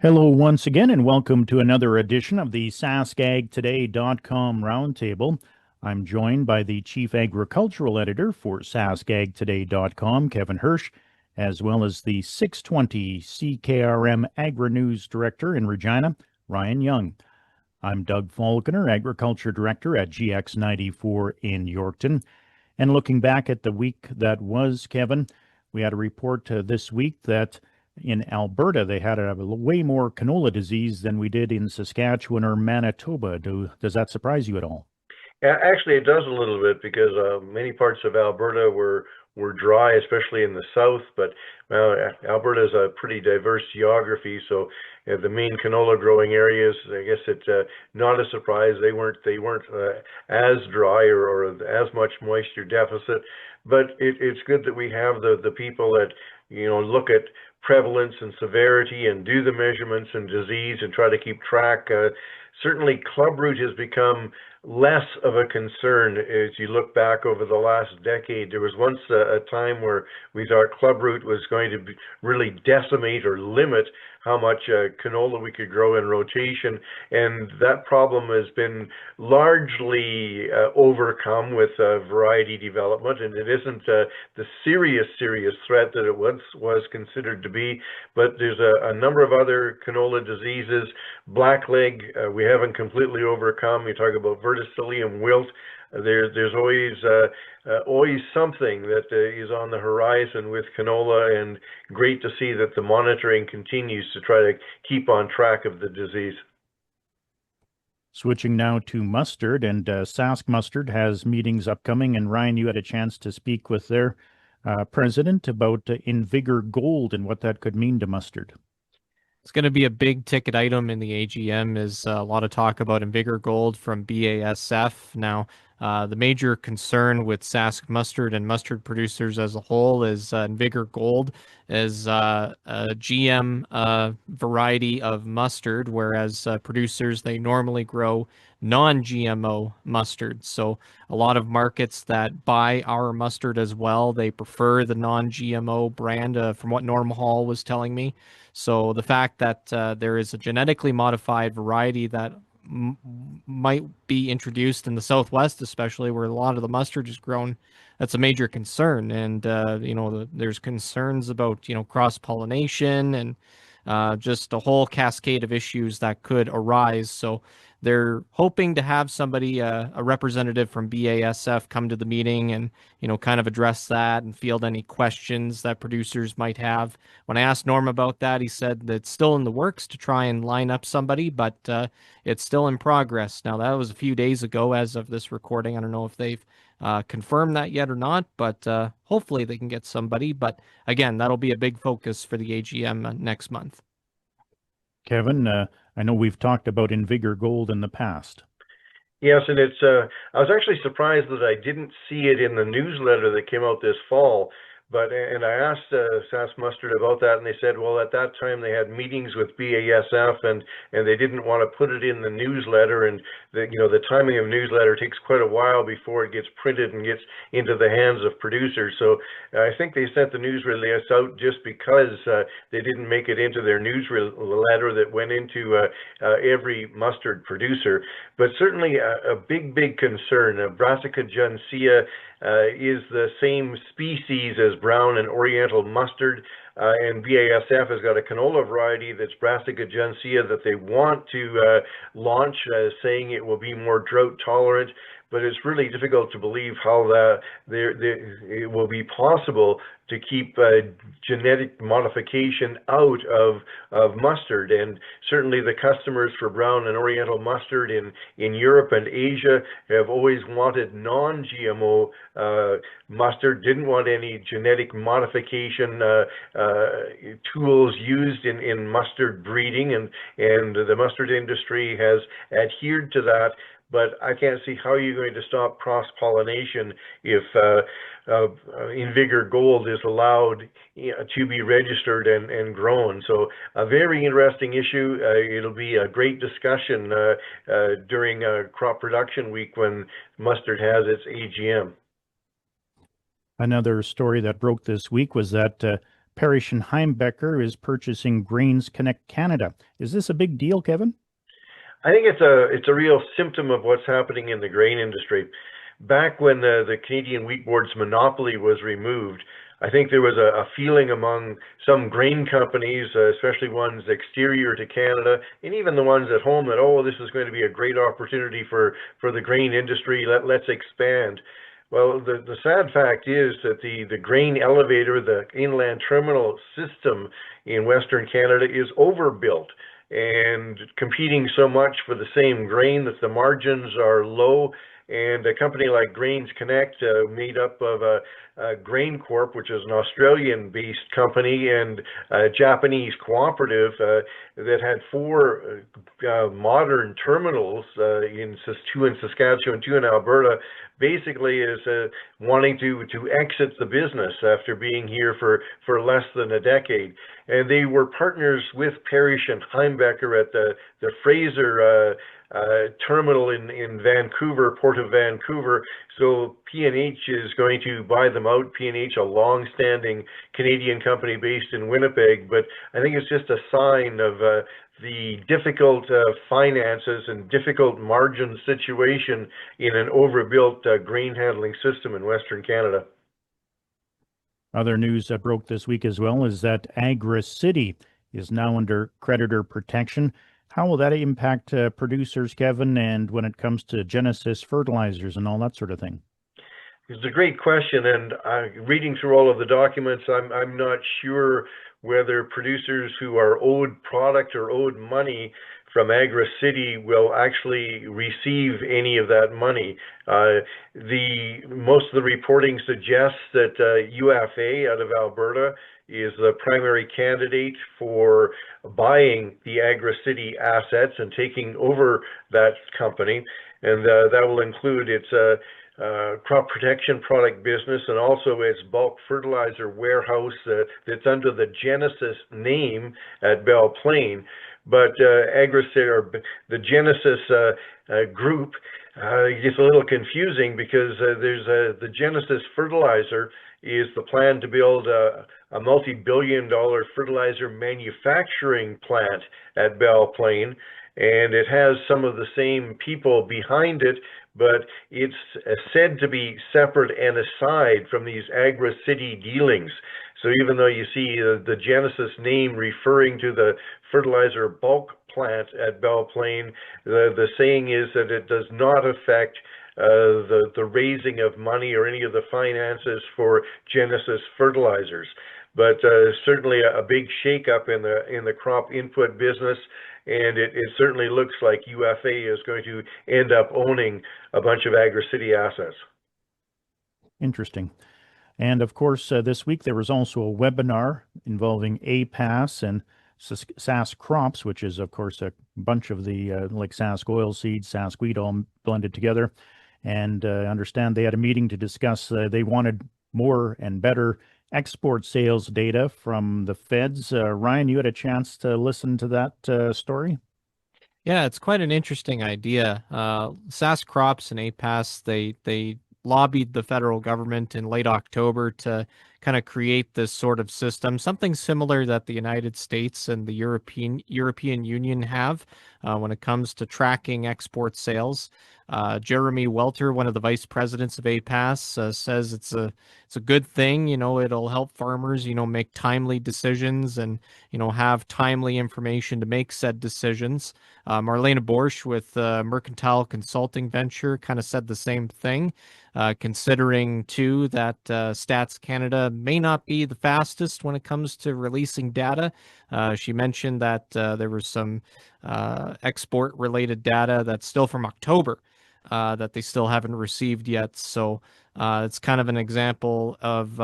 Hello once again, and welcome to another edition of the SaskAgToday.com Roundtable. I'm joined by the Chief Agricultural Editor for SaskAgToday.com, Kevin Hirsch, as well as the 620 CKRM Agri-News Director in Regina, Ryan Young. I'm Doug Falconer, Agriculture Director at GX94 in Yorkton. And looking back at the week that was, Kevin, we had a report this week that in Alberta they had a way more canola disease than we did in Saskatchewan or Manitoba. Does that surprise you at all? Actually, it does a little bit because many parts of Alberta were dry, especially in the south. But Alberta is a pretty diverse geography, so the main canola growing areas, I guess it's not a surprise they weren't as dry or as much moisture deficit. But it's good that we have the people that look at prevalence and severity and do the measurements and disease and try to keep track. Certainly, clubroot has become less of a concern as you look back over the last decade. There was once a time where we thought clubroot was going to really decimate or limit how much canola we could grow in rotation, and that problem has been largely overcome with variety development, and it isn't the serious threat that it once was considered to be. But there's a number of other canola diseases. Blackleg, we haven't completely overcome. You talk about verticillium wilt. There's always something that is on the horizon with canola, and great to see that the monitoring continues to try to keep on track of the disease. Switching now to mustard, and Sask Mustard has meetings upcoming. And Ryan, you had a chance to speak with their president about Invigor Gold and what that could mean to mustard. It's going to be a big ticket item in the AGM. Is a lot of talk about Invigor Gold from BASF. Now, the major concern with Sask mustard and mustard producers as a whole is Invigor Gold is a GM variety of mustard, whereas producers, they normally grow non-GMO mustard. So a lot of markets that buy our mustard as well, they prefer the non-GMO brand, from what Norm Hall was telling me. So the fact that there is a genetically modified variety that might be introduced in the Southwest, especially where a lot of the mustard is grown, that's a major concern. And there's concerns about cross-pollination and just a whole cascade of issues that could arise. So they're hoping to have somebody, a representative from BASF, come to the meeting and kind of address that and field any questions that producers might have. When I asked Norm about that, he said that it's still in the works to try and line up somebody, but it's still in progress. Now, that was a few days ago as of this recording. I don't know if they've confirmed that yet or not, but hopefully they can get somebody. But again, that'll be a big focus for the AGM next month. Kevin, I know we've talked about Invigor Gold in the past. Yes, and it's I was actually surprised that I didn't see it in the newsletter that came out this fall. But and I asked Sask Mustard about that, and they said, well, at that time they had meetings with BASF, and they didn't want to put it in the newsletter, and the timing of newsletter takes quite a while before it gets printed and gets into the hands of producers. So I think they sent the news release out just because they didn't make it into their newsletter that went into every mustard producer. But certainly a big concern. Brassica juncea is the same species as brown and oriental mustard, and BASF has got a canola variety that's Brassica juncea that they want to launch, saying it will be more drought tolerant. But it's really difficult to believe how it will be possible to keep genetic modification out of mustard. And certainly the customers for brown and oriental mustard in Europe and Asia have always wanted non-GMO mustard, didn't want any genetic modification tools used in mustard breeding, and the mustard industry has adhered to that. But I can't see how you're going to stop cross-pollination if Invigor Gold is allowed to be registered and grown. So a very interesting issue. It'll be a great discussion during crop production week when mustard has its AGM. Another story that broke this week was that Parrish and Heimbecker is purchasing Grains Connect Canada. Is this a big deal, Kevin? I think it's a real symptom of what's happening in the grain industry. Back when the Canadian Wheat Board's monopoly was removed, I think there was a feeling among some grain companies, especially ones exterior to Canada, and even the ones at home, that, oh, this is going to be a great opportunity for the grain industry. Let's expand. Well, the sad fact is that the grain elevator, the inland terminal system in Western Canada is overbuilt and competing so much for the same grain that the margins are low. And a company like Grains Connect, made up of Grain Corp, which is an Australian-based company, and a Japanese cooperative that had four modern terminals, two in Saskatchewan, two in Alberta, basically is wanting to exit the business after being here for less than a decade. And they were partners with Parrish and Heimbecker at the Fraser terminal in Vancouver, Port of Vancouver. So P&H is going to buy them out. P&H, a long-standing Canadian company based in Winnipeg, but I think it's just a sign of the difficult finances and difficult margin situation in an overbuilt grain handling system in Western Canada. Other news that broke this week as well is that Agri-City is now under creditor protection. How will that impact producers, Kevin, and when it comes to Genesis fertilizers and all that sort of thing? It's a great question, and reading through all of the documents, I'm not sure whether producers who are owed product or owed money from Agri-City will actually receive any of that money. Most of the reporting suggests that UFA out of Alberta is the primary candidate for buying the Agri-City assets and taking over that company, and that will include its crop protection product business and also its bulk fertilizer warehouse that's under the Genesis name at Belle Plaine. But Agri-City, or the Genesis group, gets a little confusing because there's the Genesis fertilizer is the plan to build a multi-billion-dollar fertilizer manufacturing plant at Belle Plaine, and it has some of the same people behind it, but it's said to be separate and aside from these Agri-City dealings. So even though you see the Genesis name referring to the fertilizer bulk plant at Belle Plaine, the saying is that it does not affect the raising of money or any of the finances for Genesis fertilizers. But certainly a big shakeup in the crop input business, and it certainly looks like UFA is going to end up owning a bunch of Agri-City assets. Interesting. And of course, this week there was also a webinar involving APAS and Sask crops, which is, of course, a bunch of the like Sask oilseed, Sask wheat all blended together. And I understand they had a meeting to discuss, they wanted more and better export sales data from the feds. Ryan, you had a chance to listen to that story? Yeah, it's quite an interesting idea. Sask Crops and APAS, they lobbied the federal government in late October to kind of create this sort of system, something similar that the United States and the European Union have when it comes to tracking export sales. Jeremy Welter, one of the vice presidents of APAS, says it's a good thing. It'll help farmers, make timely decisions and, have timely information to make said decisions. Marlene Borsch with Mercantile Consulting Venture kind of said the same thing, considering too that Stats Canada may not be the fastest when it comes to releasing data. She mentioned that there was some export-related data that's still from October that they still haven't received yet. So it's kind of an example of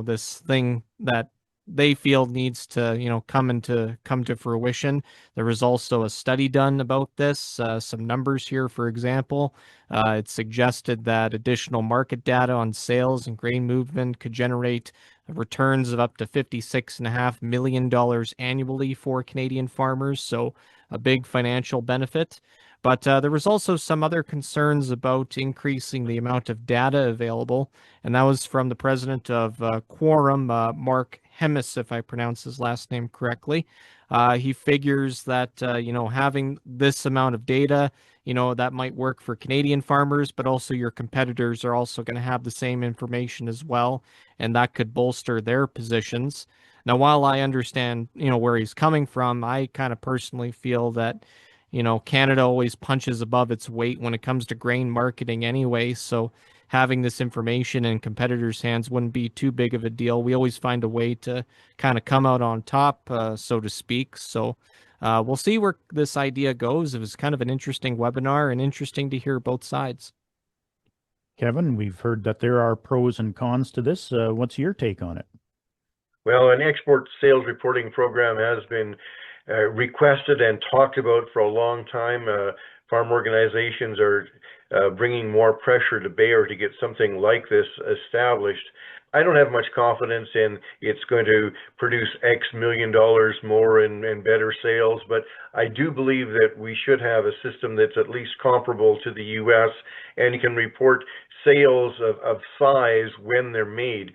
this thing that they feel needs to come to fruition. There was also a study done about this. Some numbers here, for example, it suggested that additional market data on sales and grain movement could generate returns of up to $56.5 million annually for Canadian farmers. So a big financial benefit. But there was also some other concerns about increasing the amount of data available, and that was from the president of Quorum, Mark Hemis, if I pronounce his last name correctly. He figures that, having this amount of data, that might work for Canadian farmers, but also your competitors are also going to have the same information as well, and that could bolster their positions. Now, while I understand, where he's coming from, I kind of personally feel that, Canada always punches above its weight when it comes to grain marketing anyway. So having this information in competitors' hands wouldn't be too big of a deal. We always find a way to kind of come out on top, so to speak. So we'll see where this idea goes. It was kind of an interesting webinar and interesting to hear both sides. Kevin, we've heard that there are pros and cons to this. What's your take on it? Well, an export sales reporting program has been requested and talked about for a long time. Farm organizations are bringing more pressure to bear to get something like this established. I don't have much confidence in it's going to produce X million dollars more in better sales, but I do believe that we should have a system that's at least comparable to the US and can report sales of size when they're made.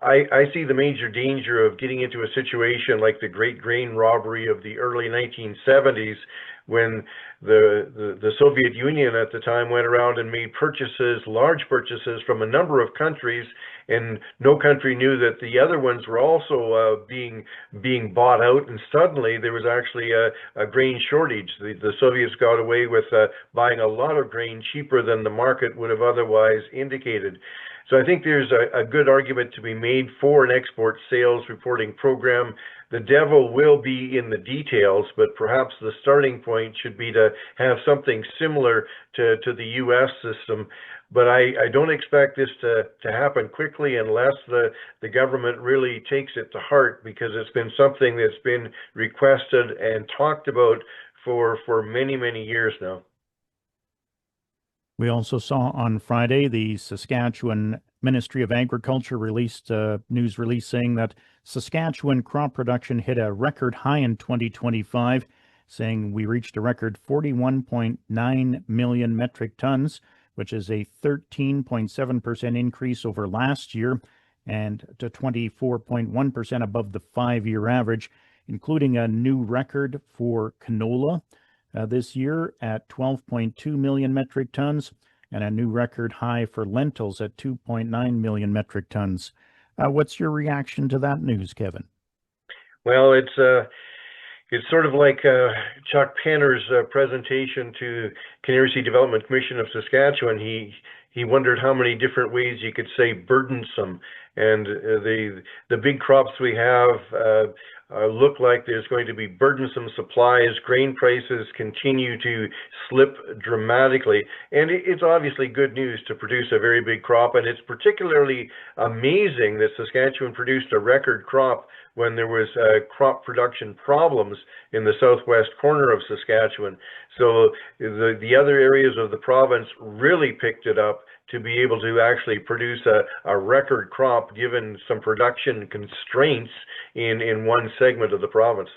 I see the major danger of getting into a situation like the Great Grain Robbery of the early 1970s, when the Soviet Union at the time went around and made purchases, large purchases from a number of countries, and no country knew that the other ones were also being bought out, and suddenly there was actually a grain shortage. The Soviets got away with buying a lot of grain cheaper than the market would have otherwise indicated. So I think there's a good argument to be made for an export sales reporting program. The devil will be in the details, but perhaps the starting point should be to have something similar to the US system. But I don't expect this to happen quickly unless the government really takes it to heart, because it's been something that's been requested and talked about for many, many years now. We also saw on Friday the Saskatchewan Ministry of Agriculture released a news release saying that Saskatchewan crop production hit a record high in 2025, saying we reached a record 41.9 million metric tons, which is a 13.7% increase over last year and to 24.1% above the 5-year average, including a new record for canola this year at 12.2 million metric tons, and a new record high for lentils at 2.9 million metric tons. What's your reaction to that news, Kevin? Well, it's sort of like Chuck Penner's presentation to Canary Seed Development Commission of Saskatchewan. He wondered how many different ways you could say burdensome, and the big crops we have look like there's going to be burdensome supplies. Grain prices continue to slip dramatically, and it's obviously good news to produce a very big crop, and it's particularly amazing that Saskatchewan produced a record crop when there was crop production problems in the southwest corner of Saskatchewan. So the other areas of the province really picked it up to be able to actually produce a record crop given some production constraints in one segment of the province.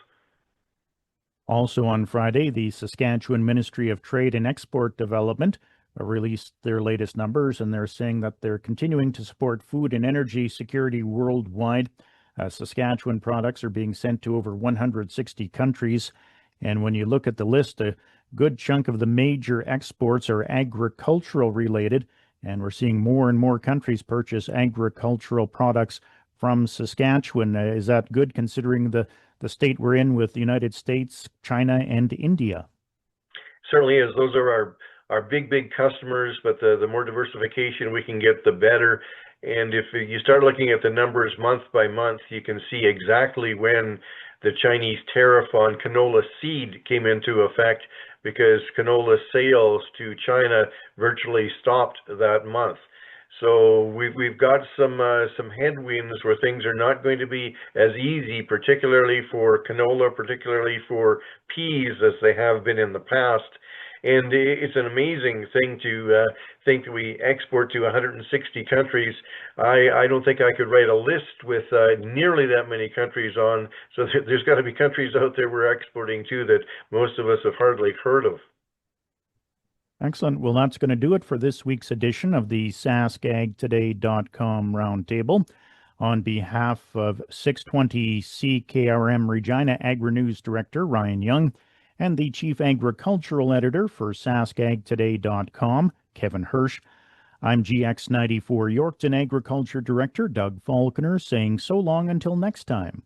Also on Friday, the Saskatchewan Ministry of Trade and Export Development released their latest numbers, and they're saying that they're continuing to support food and energy security worldwide. Saskatchewan products are being sent to over 160 countries. And when you look at the list, a good chunk of the major exports are agricultural related. And we're seeing more and more countries purchase agricultural products from Saskatchewan. Is that good considering the state we're in with the United States, China, and India? Certainly is. Those are our big customers, but the more diversification we can get, the better. And if you start looking at the numbers month by month, you can see exactly when the Chinese tariff on canola seed came into effect, because canola sales to China virtually stopped that month. So we've got some headwinds where things are not going to be as easy, particularly for canola, particularly for peas, as they have been in the past. And it's an amazing thing to think that we export to 160 countries. I don't think I could write a list with nearly that many countries on. So there's got to be countries out there we're exporting to that most of us have hardly heard of. Excellent. Well, that's going to do it for this week's edition of the SaskAgToday.com Roundtable. On behalf of 620 CKRM Regina Agri-News Director Ryan Young and the Chief Agricultural Editor for SaskAgToday.com, Kevin Hirsch, I'm GX94 Yorkton Agriculture Director Doug Falconer saying so long until next time.